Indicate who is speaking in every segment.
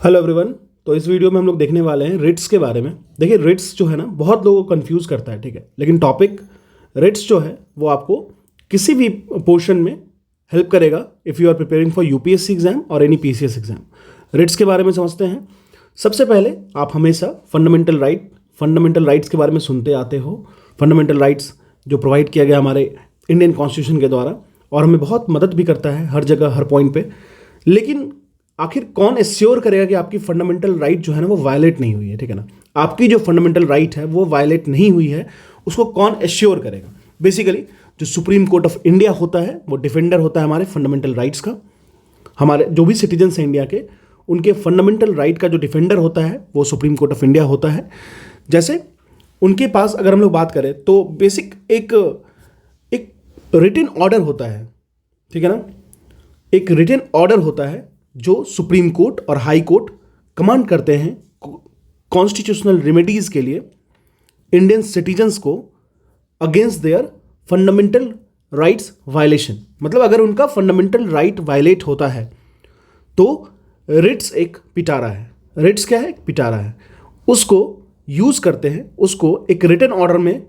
Speaker 1: Hello everyone. तो इस video में हम लोग देखने वाले हैं रिट्स के बारे में। देखिए रिट्स जो है ना बहुत लोगों को कंफ्यूज करता है, ठीक है, लेकिन टॉपिक रिट्स जो है वो आपको किसी भी पोर्शन में हेल्प करेगा if you are preparing for UPSC exam और एनी पीसीएस एग्जाम। रिट्स के बारे में समझते हैं। सबसे पहले आप हमेशा फंडामेंटल राइट्स के बारे में सुनते आते हो। फंडामेंटल राइट्स जो प्रोवाइड किया गया हमारे इंडियन कॉन्स्टिट्यूशन के द्वारा और हमें बहुत मदद भी करता है हर जगह हर पॉइंट पे। लेकिन आखिर कौन एश्योर करेगा कि आपकी फंडामेंटल राइट जो है ना वो वायलेट नहीं हुई है, ठीक है ना। आपकी जो फंडामेंटल राइट है वो वायलेट नहीं हुई है, उसको कौन एश्योर करेगा। बेसिकली जो सुप्रीम कोर्ट ऑफ इंडिया होता है वो डिफेंडर होता है हमारे फंडामेंटल राइट्स का। हमारे जो भी सिटीजन्स हैं इंडिया के, उनके फंडामेंटल राइट का जो डिफेंडर होता है वो सुप्रीम कोर्ट ऑफ इंडिया होता है। जैसे उनके पास अगर हम लोग बात करें तो बेसिक एक रिटन ऑर्डर होता है, ठीक है ना। एक रिटन ऑर्डर होता है जो सुप्रीम कोर्ट और हाई कोर्ट कमांड करते हैं कॉन्स्टिट्यूशनल रेमेडीज के लिए इंडियन सिटीजन्स को against their fundamental rights violation. मतलब अगर उनका फंडामेंटल राइट वायलेट होता है तो रिट्स एक पिटारा है। रिट्स क्या है? पिटारा है। उसको यूज़ करते हैं, उसको एक रिटन ऑर्डर में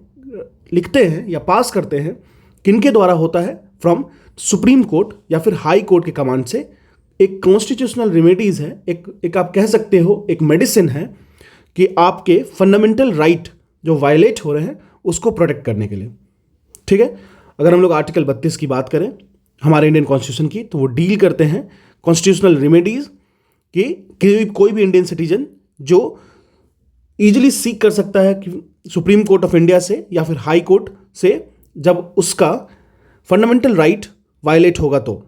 Speaker 1: लिखते हैं या पास करते हैं। किनके द्वारा होता है? फ्रॉम सुप्रीम कोर्ट या फिर हाई कोर्ट के कमांड से। एक कॉन्स्टिट्यूशनल रेमेडीज़ है, एक आप कह सकते हो एक मेडिसिन है कि आपके फंडामेंटल राइट जो वायलेट हो रहे हैं उसको प्रोटेक्ट करने के लिए, ठीक है। अगर हम लोग आर्टिकल 32 की बात करें हमारे इंडियन कॉन्स्टिट्यूशन की, तो वो डील करते हैं कॉन्स्टिट्यूशनल रेमेडीज़ कि कोई भी इंडियन सिटीजन जो ईजिली सीख कर सकता है कि सुप्रीम कोर्ट ऑफ इंडिया से या फिर हाई कोर्ट से जब उसका फंडामेंटल राइट वायलेट होगा तो,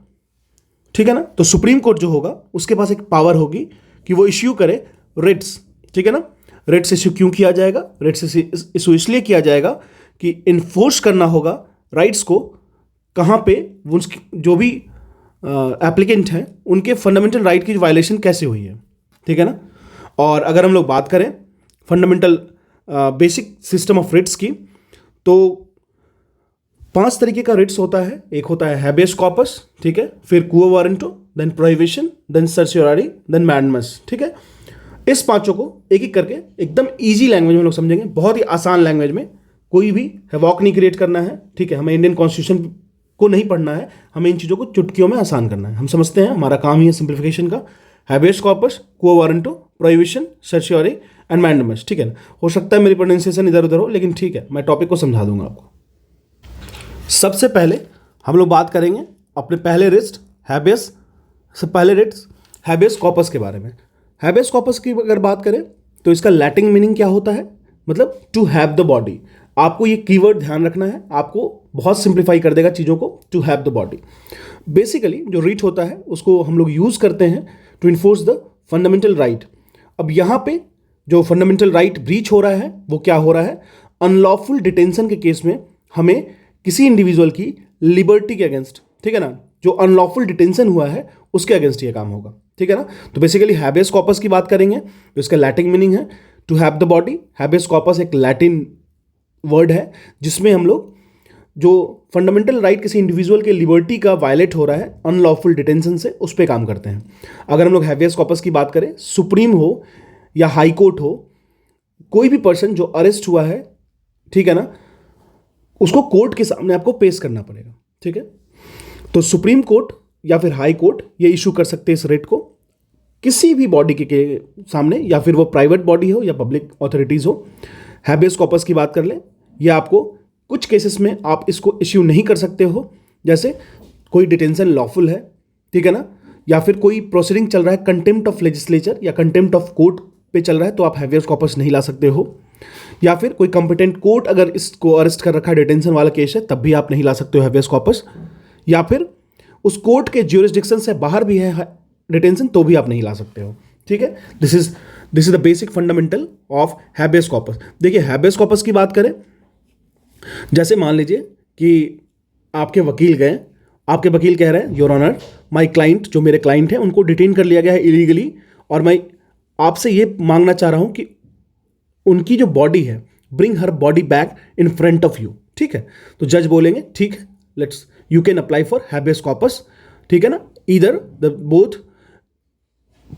Speaker 1: ठीक है ना। तो सुप्रीम कोर्ट जो होगा उसके पास एक पावर होगी कि वो इश्यू करे रिट्स, ठीक है ना। रिट्स इश्यू क्यों किया जाएगा? रिट्स इश्यू इसलिए किया जाएगा कि इन्फोर्स करना होगा राइट्स को कहाँ पे उसकी जो भी एप्लीकेंट हैं उनके फंडामेंटल राइट की वायलेशन कैसे हुई है, ठीक है ना। और अगर हम लोग बात करें fundamental basic system of writs की, तो 5 तरीके का रिट्स होता है। एक होता है हैबेस कॉर्पस, ठीक है, फिर quo warranto, then prohibition, then certiorari, then mandamus, ठीक है। इस पांचों को एक एक करके एकदम इजी लैंग्वेज में हम लोग समझेंगे, बहुत ही आसान लैंग्वेज में। कोई भी हैवॉक नहीं क्रिएट करना है, ठीक है। हमें इंडियन कॉन्स्टिट्यूशन को नहीं पढ़ना है, हमें इन चीज़ों को चुटकियों में आसान करना है। हम समझते हैं, हमारा काम ही है सिंप्लीफिकेशन का। Habeas corpus, quo warranto, prohibition, certiorari and mandamus, ठीक है ना। हो सकता है मेरी प्रोनाउंसिएशन इधर उधर हो, लेकिन ठीक है, मैं टॉपिक को समझा दूंगा आपको। सबसे पहले हम लोग बात करेंगे अपने पहले रिट्स हैबेस से पहले रिट्स हैबेस कॉर्पस के बारे में। हैबेस कॉर्पस की अगर बात करें तो इसका लैटिन मीनिंग क्या होता है? मतलब टू हैव द बॉडी। आपको ये कीवर्ड ध्यान रखना है, आपको बहुत सिंप्लीफाई कर देगा चीज़ों को। To have the body basically जो रिट होता है उसको हम लोग यूज़ करते हैं to enforce the fundamental right. अब यहाँ पे जो फंडामेंटल राइट ब्रीच हो रहा है वो क्या हो रहा है? अनलॉफुल डिटेंशन के केस में हमें किसी इंडिविजुअल की लिबर्टी के अगेंस्ट, ठीक है ना, जो अनलॉफुल डिटेंशन हुआ है उसके अगेंस्ट ये काम होगा, ठीक है ना। तो बेसिकली हैबेस कॉर्पस की बात करेंगे तो इसका लैटिन मीनिंग है to have the body. Habeas corpus एक लैटिन वर्ड है जिसमें हम लोग जो फंडामेंटल राइट किसी इंडिविजुअल के लिबर्टी का वायलेट हो रहा है अनलॉफुल डिटेंशन से, उस पर काम करते हैं। अगर हम लोग हैबेस कॉर्पस की बात करें, सुप्रीम हो या हाई कोर्ट हो, कोई भी पर्सन जो अरेस्ट हुआ है, ठीक है ना, उसको कोर्ट के सामने आपको पेश करना पड़ेगा, ठीक है। तो सुप्रीम कोर्ट या फिर हाई कोर्ट ये इशू कर सकते हैं इस रेट को किसी भी बॉडी के सामने, या फिर वो प्राइवेट बॉडी हो या पब्लिक अथॉरिटीज़ हो। हैबेस कॉर्पस की बात कर लें, ये आपको कुछ केसेस में आप इसको इश्यू नहीं कर सकते हो, जैसे कोई डिटेंशन लॉफुल है, ठीक है ना, या फिर कोई प्रोसीडिंग चल रहा है कंटेम्प्ट ऑफ लेजिस्लेचर या कंटेम्प्ट ऑफ कोर्ट पे चल रहा है, तो आप हैबेस कॉर्पस नहीं ला सकते हो। या फिर कोई कंपिटेंट कोर्ट अगर इसको अरेस्ट कर रखा है, डिटेंशन वाला केस है, तब भी आप नहीं ला सकते हो हैबेस कॉर्पस। या फिर उस कोर्ट के ज्यूरिसडिक्शन से बाहर भी है डिटेंशन, तो भी आप नहीं ला सकते हो, ठीक है। This is the basic fundamental of habeas corpus. देखिए हैबेस कॉर्पस की बात करें, जैसे मान लीजिए कि आपके वकील गए, आपके वकील कह रहे हैं योर ऑनर माय क्लाइंट, जो मेरे क्लाइंट हैं उनको डिटेन कर लिया गया है इलीगली, और मैं आपसे ये मांगना चाह रहा हूं कि उनकी जो बॉडी है bring her body back in front of you, ठीक है। तो जज बोलेंगे ठीक है, let's you can apply for habeas corpus, ठीक है ना। Either the both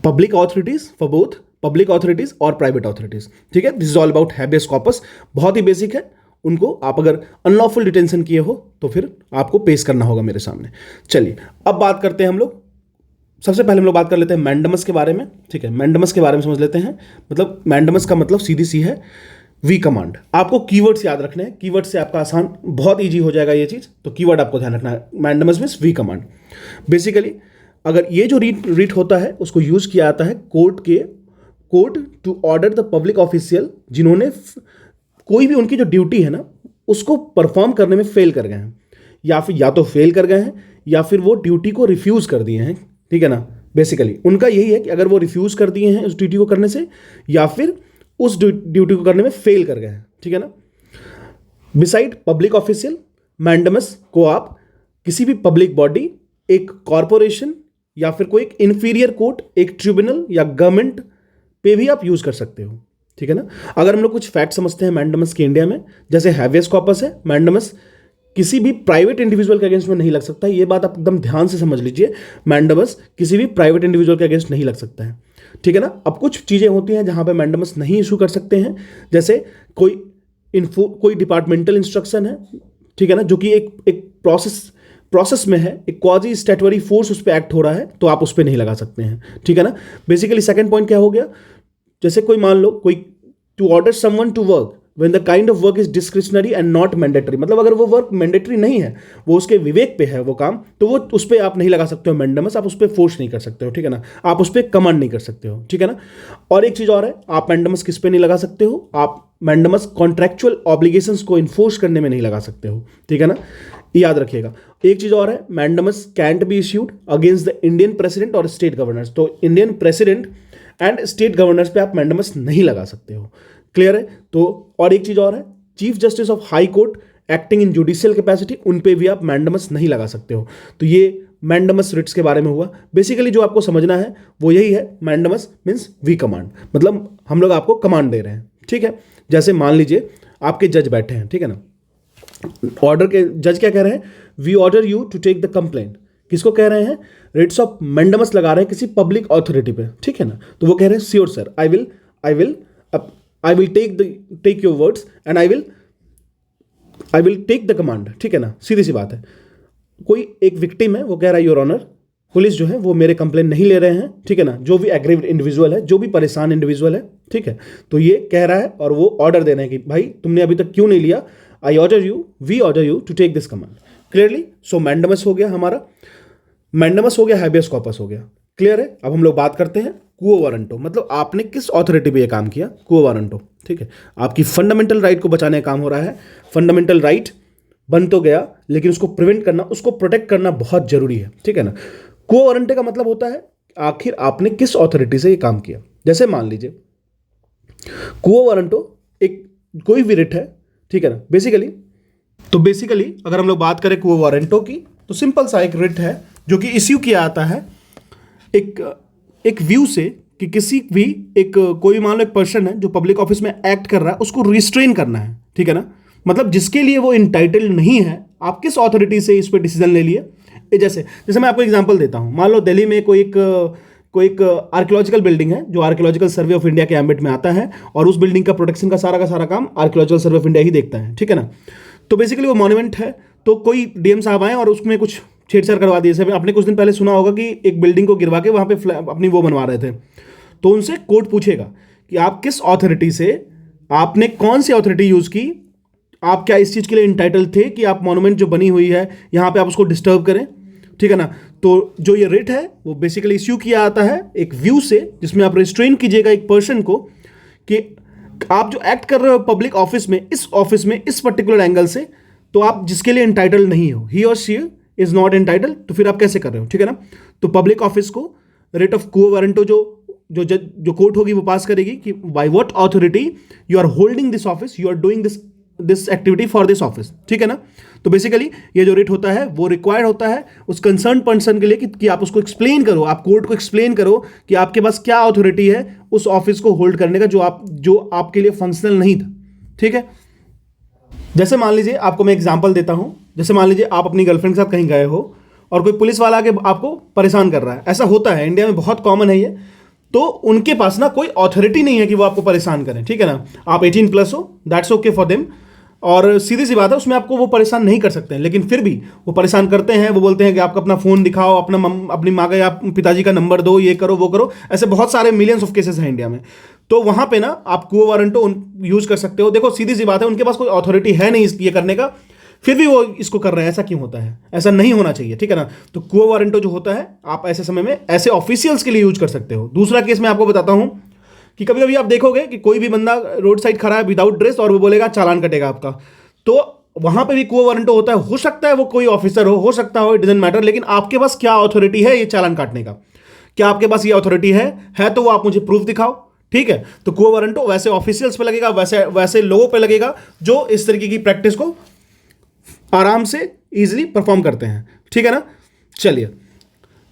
Speaker 1: public authorities for both public authorities और प्राइवेट ऑथोरिटीज, ठीक है। This is all about habeas corpus, बहुत ही बेसिक है। उनको आप अगर अनलॉफुल डिटेंशन किए हो तो फिर आपको पेश करना होगा मेरे सामने। चलिए अब बात करते हैं हम लोग, सबसे पहले हम लोग बात कर लेते हैं मैंडमस के बारे में, ठीक है। मैंडमस के बारे में समझ लेते हैं। मतलब मैंडमस का मतलब सीधी सी है वी कमांड। आपको कीवर्ड्स याद रखने हैं, कीवर्ड से आपका आसान बहुत ईजी हो जाएगा ये चीज़, तो कीवर्ड आपको ध्यान रखना है। Mandamus means we command. Basically अगर ये जो रीट होता है उसको यूज किया जाता है court to order the public official जिन्होंने कोई भी उनकी जो ड्यूटी है ना उसको परफॉर्म करने में फेल कर गए हैं, या फिर या तो फेल कर गए हैं या फिर वो ड्यूटी को रिफ्यूज कर दिए हैं, ठीक है ना। बेसिकली उनका यही है कि अगर वो रिफ्यूज कर दिए हैं उस ड्यूटी को करने से या फिर उस ड्यूटी को करने में फेल कर गए हैं, ठीक है ना। बिसाइड पब्लिक ऑफिशियल, मैंडमस को आप किसी भी पब्लिक बॉडी, एक कॉरपोरेशन या फिर कोई एक इंफीरियर कोर्ट, एक ट्रिब्यूनल या गवर्नमेंट पे भी आप यूज कर सकते हो, ठीक है ना। अगर हम लोग कुछ फैक्ट समझते हैं मैंडमस के इंडिया में, जैसे हैवियस कॉर्पस है, मैंडमस किसी भी प्राइवेट इंडिविजुअल के अगेंस्ट में नहीं लग सकता है। ये बात आप एकदम ध्यान से समझ लीजिए, मैंडमस किसी भी प्राइवेट इंडिविजुअल के अगेंस्ट नहीं लग सकता है, ठीक है ना। अब कुछ चीज़ें होती हैं जहाँ पे मैंडमस नहीं इशू कर सकते हैं, जैसे कोई डिपार्टमेंटल इंस्ट्रक्शन है, ठीक है ना, जो कि एक प्रोसेस में है, एक क्वाजी स्टैट्यूटरी फोर्स उस पर एक्ट हो रहा है, तो आप उस पर नहीं लगा सकते हैं, ठीक है ना। बेसिकली सेकंड पॉइंट क्या हो गया, जैसे कोई मान लो कोई to order someone to work when the kind of work is discretionary and not mandatory, मतलब अगर वो वर्क मैंडेटरी नहीं है, वो उसके विवेक पे है वो काम, तो वो उस पर आप नहीं लगा सकते हो मैंडमस, आप उस पर फोर्स नहीं कर सकते हो, ठीक है ना। आप उस पर कमांड नहीं कर सकते हो, ठीक है ना। और एक चीज़ और है, आप मैंडमस किस पे नहीं लगा सकते हो, आप मैंडमस कॉन्ट्रैक्चुअल ऑब्लिगेशंस को इन्फोर्स करने में नहीं लगा सकते हो, ठीक है ना, याद रखिएगा। एक चीज़ और है, mandamus cantt be issued against the Indian president और स्टेट गवर्नर्स, तो Indian president and state governors पे आप मैंडमस नहीं लगा सकते हो, क्लियर है। तो और एक चीज़ और है, chief justice of high court acting in judicial capacity, उन पे भी आप मैंडमस नहीं लगा सकते हो। तो ये मैंडमस रिट्स के बारे में हुआ। बेसिकली जो आपको समझना है वो यही है, मैंडमस मीन्स वी कमांड, मतलब हम लोग आपको कमांड दे रहे हैं, ठीक है। जैसे मान लीजिए आपके जज बैठे हैं, ठीक है ना, ऑर्डर के जज क्या कह रहे हैं, we order you to take the complaint, किसको कह रहे हैं, रिट्स ऑफ मैंडमस लगा रहे हैं किसी पब्लिक ऑथोरिटी पे, ठीक है ना। तो वो कह रहे हैं sure sir, I will take your words and I will take the command, ठीक है ना। सीधी सी बात है, कोई एक विक्टिम है वो कह रहा है योर ऑनर, पुलिस जो है वो मेरे कंप्लेंट नहीं ले रहे हैं, ठीक है ना, जो भी एग्रीव्ड इंडिविजुअल है, जो भी परेशान इंडिविजुअल है, ठीक है, तो ये कह रहा है और वो ऑर्डर दे रहे हैं कि भाई तुमने अभी तक क्यों नहीं लिया, we order you to take this command, clearly. So mandamus हो गया हमारा, मैंडमस हो गया, हैबियस कॉर्पस हो गया, क्लियर है। अब हम लोग बात करते हैं क्वो वारंटो, मतलब आपने किस ऑथोरिटी पे ये काम किया, क्वो वारंटो, ठीक है। आपकी फंडामेंटल राइट को बचाने का काम हो रहा है। फंडामेंटल राइट बन तो गया, लेकिन उसको प्रिवेंट करना, उसको प्रोटेक्ट करना बहुत जरूरी है, ठीक है ना। क्वो वारंटे का मतलब होता है आखिर आपने किस ऑथोरिटी से ये काम किया। जैसे मान लीजिए क्वो वारंटो एक कोई भी रिट है, ठीक है ना। बेसिकली अगर हम लोग बात करें क्वो वारंटो की, तो सिंपल सा एक रिट है जो कि इश्यू किया जाता है एक व्यू से कि किसी भी कोई मान लो एक पर्सन है जो पब्लिक ऑफिस में एक्ट कर रहा है, उसको रिस्ट्रेन करना है, ठीक है ना। मतलब जिसके लिए वो इंटाइटल्ड नहीं है, आप किस ऑथोरिटी से इस पर डिसीजन ले लिए। जैसे मैं आपको एग्जांपल देता हूं, मान लो दिल्ली में कोई एक आर्कियोलॉजिकल बिल्डिंग है जो आर्कियोलॉजिकल सर्वे ऑफ इंडिया के एम्बिट में आता है, और उस बिल्डिंग का प्रोटेक्शन का सारा काम आर्कियोलॉजिकल सर्वे ऑफ इंडिया ही देखता है, ठीक है ना। तो बेसिकली वो मॉन्यूमेंट है, तो कोई डीएम साहब आए और उसमें कुछ छेड़छाड़ करवा दी। जैसे आपने कुछ दिन पहले सुना होगा कि एक बिल्डिंग को गिरवा के वहाँ पे अपनी वो बनवा रहे थे, तो उनसे कोर्ट पूछेगा कि आप किस ऑथोरिटी से, आपने कौन सी ऑथोरिटी यूज़ की, आप क्या इस चीज़ के लिए इंटाइटल थे कि आप मॉन्यूमेंट जो बनी हुई है यहाँ पे आप उसको डिस्टर्ब करें, ठीक है ना। तो जो ये रिट है वो बेसिकली इश्यू किया जाता है एक व्यू से, जिसमें आप रिस्ट्रेन कीजिएगा एक पर्सन को कि आप जो एक्ट कर रहे हो पब्लिक ऑफिस में, इस पर्टिकुलर एंगल से, तो आप जिसके लिए इंटाइटल नहीं हो, ही और शी इज नॉट इंटाइटल, तो फिर आप कैसे कर रहे हो, ठीक है ना। तो पब्लिक ऑफिस को रिट ऑफ क्वो वारंटो जो कोर्ट होगी वो पास करेगी कि by what authority you are holding this office, you are doing this activity for this office, ठीक है ना। तो बेसिकली ये जो रिट होता है वो रिक्वायर्ड होता है उस कंसर्न पर्सन के लिए कि आप उसको एक्सप्लेन करो, आप कोर्ट को एक्सप्लेन करो कि आपके पास क्या अथॉरिटी है उस ऑफिस को होल्ड करने का जो आपके लिए फंक्शनल नहीं था, ठीक है। जैसे मान लीजिए, आपको मैं एग्जांपल देता हूं, जैसे मान लीजिए आप अपनी गर्लफ्रेंड के साथ कहीं गए हो और कोई पुलिस वाला आके आपको परेशान कर रहा है। ऐसा होता है, इंडिया में बहुत कॉमन है ये। तो उनके पास ना कोई अथॉरिटी नहीं है कि वो आपको परेशान करें, ठीक है ना। आप 18+ हो, दैट्स ओके फॉर देम, और सीधी सी बात है उसमें आपको वो परेशान नहीं कर सकते हैं, लेकिन फिर भी वो परेशान करते हैं। वो बोलते हैं कि आपका अपना फ़ोन दिखाओ, अपनी माँ का या पिताजी का नंबर दो, ये करो वो करो। ऐसे बहुत सारे मिलियंस ऑफ केसेस हैं इंडिया में। तो वहाँ पे ना आप क्वो वारंटो यूज़ कर सकते हो। देखो सीधी सी बात है, उनके पास कोई अथॉरिटी है नहीं ये करने का, फिर भी वो इसको कर रहे हैं। ऐसा क्यों होता है? ऐसा नहीं होना चाहिए, ठीक है ना। तो क्वो वारंटो जो होता है आप ऐसे समय में ऐसे ऑफिशियल्स के लिए यूज कर सकते हो। दूसरा केस मैं आपको बताता हूं कि कभी कभी आप देखोगे कि कोई भी बंदा रोड साइड खड़ा है विदाउट ड्रेस और वो बोलेगा चालान कटेगा आपका, तो वहां पे भी क्वो वारंटो होता है। हो सकता है वो कोई ऑफिसर हो सकता हो, इट डजंट मैटर, लेकिन आपके पास क्या अथॉरिटी है ये चालान काटने का? क्या आपके पास ये अथॉरिटी है तो वो आप मुझे प्रूफ दिखाओ, ठीक है। तो क्वो वारंटो वैसे ऑफिशियल्स पे लगेगा, वैसे लोगों पे लगेगा जो इस तरीके की प्रैक्टिस को आराम से इजीली परफॉर्म करते हैं, ठीक है ना। चलिए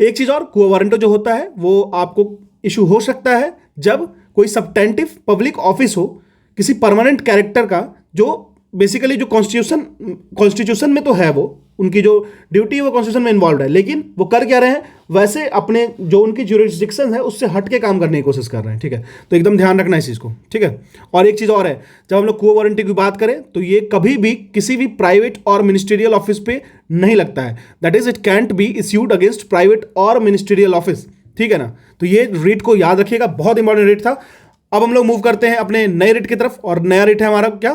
Speaker 1: एक चीज और, क्वो वारंटो जो होता है वो आपको इशू हो सकता है जब कोई सब्टेंटिव पब्लिक ऑफिस हो, किसी परमानेंट कैरेक्टर का, जो बेसिकली जो कॉन्स्टिट्यूशन में तो है, वो उनकी जो ड्यूटी है वो कॉन्स्टिट्यूशन में इन्वॉल्व है, लेकिन वो कर क्या रहे हैं, वैसे अपने जो उनकी ज्यूरिसडिक्शन है उससे हट के काम करने की कोशिश कर रहे हैं, ठीक है। तो एकदम ध्यान रखना इस चीज़ को, ठीक है। और एक चीज़ और है, जब हम लोग क्वो वारंटी की बात करें तो ये कभी भी किसी भी प्राइवेट और मिनिस्टीरियल ऑफिस पे नहीं लगता है। That is it cantt be issued against private और मिनिस्टीरियल ऑफिस, ठीक है ना। तो ये रेट को याद रखिएगा, बहुत इंपॉर्टेंट रेट था। अब हम लोग मूव करते हैं अपने नए रेट की तरफ, और नया रेट है हमारा क्या,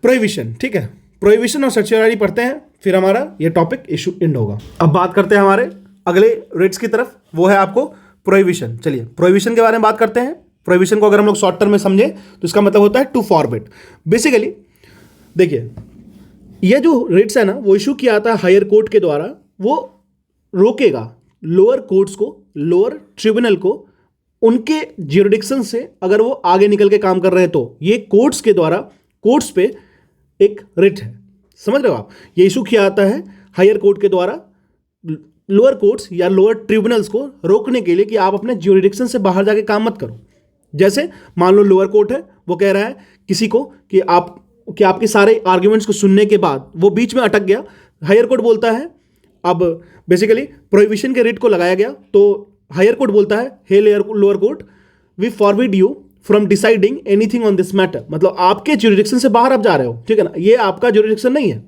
Speaker 1: प्रोहिबिशन, ठीक है। प्रोहिबिशन और सर्चियोरिटी पढ़ते हैं, फिर हमारा ये टॉपिक इशू एंड होगा। अब बात करते हैं हमारे अगले रेट्स की तरफ, वो है आपको प्रोहिबिशन। चलिए प्रोहिबिशन के बारे में बात करते हैं। प्रोहिबिशन को अगर हम लोग शॉर्ट टर्म में समझे तो इसका मतलब होता है टू फॉरबिड। बेसिकली देखिए ये जो रेट्स है ना वो इशू किया आता है हायर कोर्ट के द्वारा, वो रोकेगा लोअर कोर्ट्स को, लोअर ट्रिब्यूनल को उनके ज्यूरिडिक्शन से अगर वो आगे निकल के काम कर रहे हैं तो ये कोर्ट्स के द्वारा कोर्ट्स पे एक रिट है, समझ रहे हो आप। ये इशू किया आता है हायर कोर्ट के द्वारा लोअर कोर्ट्स या लोअर ट्रिब्यूनल्स को रोकने के लिए कि आप अपने ज्यूरिडिक्शन से बाहर जाके काम मत करो। जैसे मान लो लोअर कोर्ट है, वो कह रहा है किसी को कि आपके सारे आर्ग्यूमेंट्स को सुनने के बाद वो बीच में अटक गया, हायर कोर्ट बोलता है, अब बेसिकली प्रोहिबिशन के रिट को लगाया गया तो हायर कोर्ट बोलता है hey lower court we forbid you from deciding anything on this matter. मतलब आपके ज्यूरिडिक्शन से बाहर आप जा रहे हो, ठीक है ना, ये आपका ज्यूरिडिक्शन नहीं है,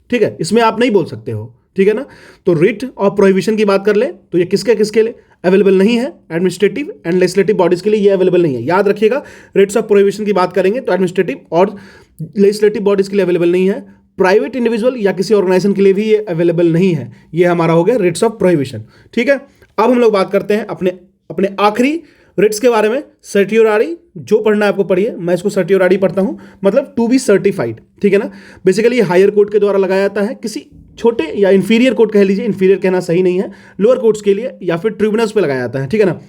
Speaker 1: ठीक है, इसमें आप नहीं बोल सकते हो, ठीक है ना। तो रिट और प्रोहिबिशन की बात कर ले तो ये किसके लिए अवेलेबल नहीं है, एडमिनिस्ट्रेटिव एंड लेजिस्लेटिव बॉडीज के लिए ये अवेलेबल नहीं है। याद रखिएगा, रिट्स ऑफ प्रोहिबिशन की बात करेंगे तो एडमिनिस्ट्रेटिव और लेजिस्लेटिव बॉडीज के लिए अवेलेबल नहीं है, प्राइवेट इंडिविजुअल या किसी ऑर्गेनाइजेशन के लिए भी ये अवेलेबल नहीं है। ये हमारा हो गया रिट्स ऑफ प्रोहिबिशन, ठीक है। अब हम लोग बात करते हैं अपने आखिरी रिट्स के बारे में, सर्टियोरारी। जो पढ़ना है आपको पढ़िए, मैं इसको सर्टियोरारी पढ़ता हूं, मतलब टू बी सर्टिफाइड, ठीक है ना। बेसिकली ये हायर कोर्ट के द्वारा लगाया जाता है, किसी छोटे या इंफीरियर कोर्ट कह लीजिए, इंफीरियर कहना सही नहीं है, लोअर कोर्ट्स के लिए या फिर ट्रिब्यूनल्स पे लगाया जाता है, ठीक है ना।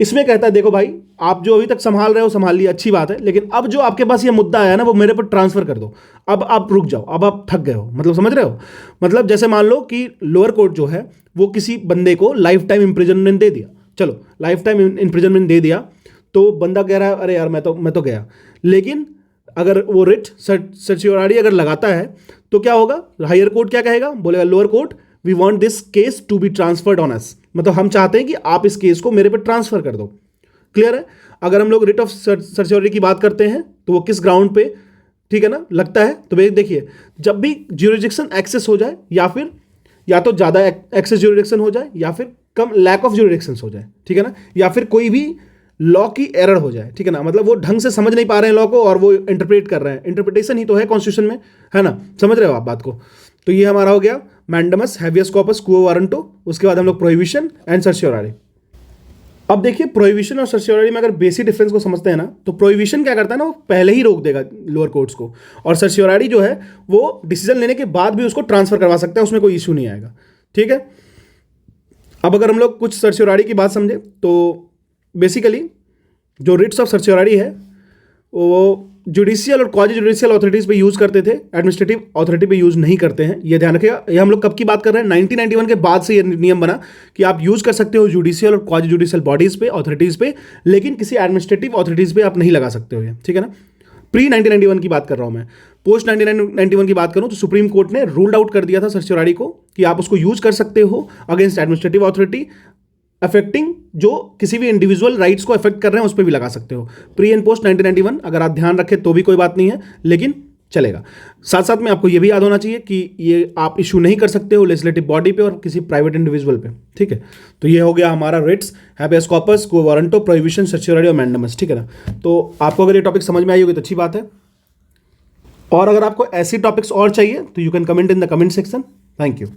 Speaker 1: इसमें कहता है देखो भाई आप जो अभी तक संभाल रहे हो संभाल लिया, अच्छी बात है, लेकिन अब जो आपके पास ये मुद्दा आया ना वो मेरे पर ट्रांसफर कर दो। अब आप रुक जाओ, अब आप थक गए हो, मतलब समझ रहे हो। मतलब जैसे मान लो कि लोअर कोर्ट जो है वो किसी बंदे को लाइफ टाइम इम्प्रिजनमेंट दे दिया, चलो लाइफ टाइम इम्प्रिजनमेंट दे दिया, तो बंदा कह रहा है अरे यार मैं तो गया। लेकिन अगर वो रिट सर्टियोरारी अगर लगाता है तो क्या होगा, हायर कोर्ट क्या कहेगा, बोलेगा lower court we want this case to be transferred on us, मतलब हम चाहते हैं कि आप इस केस को मेरे पे ट्रांसफर कर दो। क्लियर है। अगर हम लोग रिट ऑफ सर्टियोरारी की बात करते हैं तो वो किस ग्राउंड पे, ठीक है ना, लगता है, तो देखिए जब भी ज्यूरिडिक्शन एक्सेस हो जाए या तो ज़्यादा एक्सेस ज्यूरिडिक्शन हो जाए या फिर कम लैक ऑफ ज्यूरिडिक्शन हो जाए, ठीक है ना, या फिर कोई भी लॉ की एरर हो जाए, ठीक है ना, मतलब वो ढंग से समझ नहीं पा रहे हैं लॉ को और वो इंटरप्रेट कर रहे हैं, इंटरप्रिटेशन ही तो है कॉन्स्टिट्यूशन में, है ना, समझ रहे हो आप बात को। तो ये हमारा हो गया mandamus, habeas corpus, quo warranto. उसके बाद हम लोग प्रोहिबिशन एंड सर्टियोरारी। अब देखिए प्रोहिबिशन और सर्टियोरारी में अगर बेसिक डिफरेंस को समझते हैं ना, तो प्रोहिबिशन क्या करता है ना, वो पहले ही रोक देगा लोअर कोर्ट्स को, और सर्टियोरारी जो है वो डिसीजन लेने के बाद भी उसको ट्रांसफर करवा सकता है, उसमें कोई इशू नहीं आएगा, ठीक है। अब अगर हम लोग कुछ सर्टियोरारी की बात समझे तो बेसिकली जो रिट्स ऑफ सर्टियोरारी है वो जुडिशियल और क्वाजी जुडिशियल अथॉरिटीज़ पे यूज़ करते थे, एडमिनिस्ट्रेटिव अथॉरिटी पे यूज़ नहीं करते हैं, ये ध्यान रखिएगा। ये हम लोग कब की बात कर रहे हैं, 1991 के बाद से ये नियम बना कि आप यूज़ कर सकते हो जुडिशियल और क्वाजी जुडिशियल बॉडीज़ पे, अथॉरिटीज़ पे, लेकिन किसी एडमिनिस्ट्रेटिव अथॉरिटीज़ पे आप नहीं लगा सकते हो ये, ठीक है ना। प्री 1991 की बात कर रहा हूँ मैं। पोस्ट 1991 की बात करूँ तो सुप्रीम कोर्ट ने रूल्ड आउट कर दिया था सर्टियोरारी को कि आप उसको यूज़ कर सकते हो अगेंस्ट एडमिनिस्ट्रेटिव अथॉरिटी अफेक्टिंग जो किसी भी इंडिविजुअल राइट्स को अफेक्ट कर रहे हैं उस पर भी लगा सकते हो। प्री एंड पोस्ट 1991 अगर आप ध्यान रखें तो भी कोई बात नहीं है, लेकिन चलेगा। साथ साथ में आपको ये भी याद होना चाहिए कि ये आप इशू नहीं कर सकते हो लेजिस्लेटिव बॉडी पे और किसी प्राइवेट इंडिविजुअल पे, ठीक है। तो ये हो गया हमारा Ritz, हैबेस corpus, quo warranto, prohibition, सर्चियोरिटी और मैंडेमस, ठीक है ना। तो आपको अगर ये टॉपिक समझ में आई होगी तो अच्छी बात है, और अगर आपको ऐसी टॉपिक्स और चाहिए तो you can comment in the comment section. Thank you.